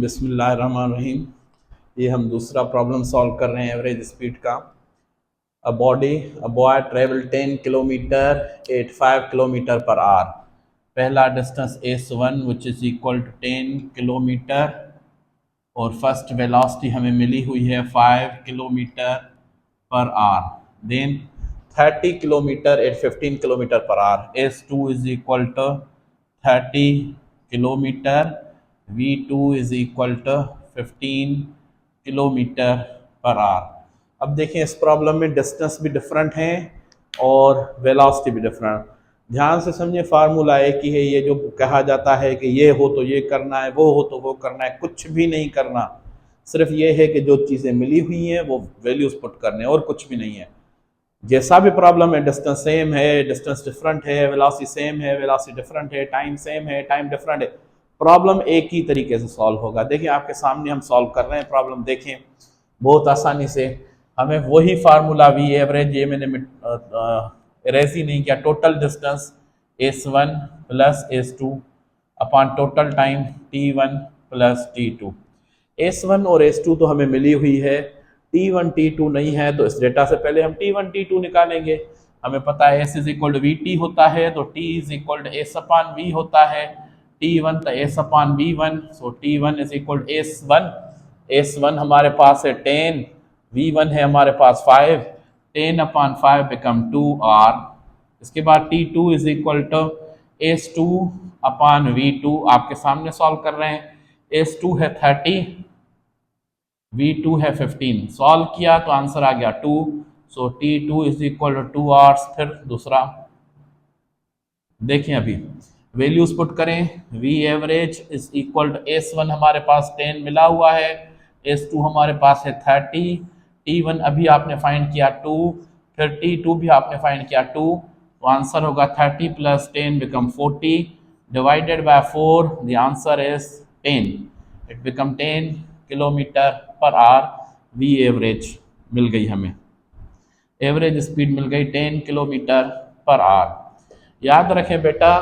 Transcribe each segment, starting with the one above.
बिस्मिल्लाहिर्रहमानिर्रहीम। ये हम दूसरा प्रॉब्लम सॉल्व कर रहे हैं एवरेज स्पीड का। A boy travel 10 kilometre at 5 kilometre per hour. पहला distance S1 which is equal to 10 kilometre और फर्स्ट वेलोसिटी हमें मिली हुई है 5 kilometre per hour. Then 30 kilometre at 15 kilometre per hour. S2 is equal to 30 kilometre, V2 is equal to 15 kilometre per hour. अब देखें इस problem में distance भी डिफरेंट हैं और वेलोसिटी भी डिफरेंट। ध्यान से समझिए, फार्मूला एक ही है। ये जो कहा जाता है कि ये हो तो ये करना है, वो हो तो वो करना है, कुछ भी नहीं करना। सिर्फ ये है कि जो चीज़ें मिली हुई हैं वो वैल्यूज पुट करने, और कुछ भी नहीं है। जैसा भी प्रॉब्लम है, डिस्टेंस सेम है, डिस्टेंस डिफरेंट है, वेलोसिटी सेम है, वेलोसिटी डिफरेंट है, टाइम सेम है, टाइम डिफरेंट है, प्रॉब्लम एक ही तरीके से सॉल्व होगा। देखिए आपके सामने हम सॉल्व कर रहे हैं प्रॉब्लम। देखें बहुत आसानी से हमें वही फार्मूला वी एवरेज, ये मैंने इरेज ही नहीं किया, total distance S1 plus S2 upon total time T1 plus T2। S1 और S2 तो हमें मिली हुई है, T1 T2 नहीं है, तो इस डेटा से पहले हम T1 T2 निकालेंगे। हमें पता है S is equal to VT होता है, तो T is equal to S upon V होता है। T1 तो S upon V1, so T1 is equal to S1। S1 हमारे पास है 10, V1 है हमारे पास 5, 10 अपॉन 5 बिकम 2R। इसके बाद T2 is equal to S2 upon V2, आपके सामने सॉल्व कर रहे हैं। S2 है 30, V2 है 15, सॉल्व किया तो आंसर आ गया 2, so T2 is equal to 2 hours. फिर दूसरा देखें, अभी वैल्यूज पुट करें। V average is equal to S1 हमारे पास 10 मिला हुआ है, S2 हमारे पास है 30, T1 अभी आपने फाइंड किया 2, फिर T2 भी आपने फाइंड किया 2, तो आंसर होगा 30 plus 10 become 40 divided by 4, the answer is 10, it become 10 kilometre per hour. V average मिल गई हमें, एवरेज स्पीड मिल गई 10 किलोमीटर पर आवर। याद रखें बेटा,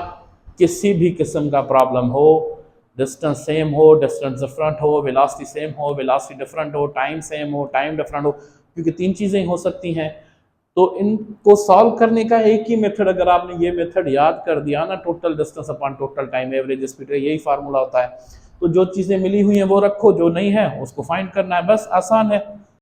किसी भी किस्म का प्रॉब्लम हो, डिस्टेंस सेम हो, डिस्टेंस डिफरेंट हो, वेलोसिटी सेम हो, वेलोसिटी डिफरेंट हो, टाइम सेम हो, टाइम डिफरेंट हो, क्योंकि तीन चीज़ें हो सकती हैं, तो इनको सॉल्व करने का एक ही मेथड, अगर आपने ये मेथड याद कर दिया ना, total distance upon total time average speed, यही फार्मूला होता है। तो जो चीज़ें मिली हुई हैं वो रखो, जो नहीं है उसको फाइंड करना है, बस आसान है।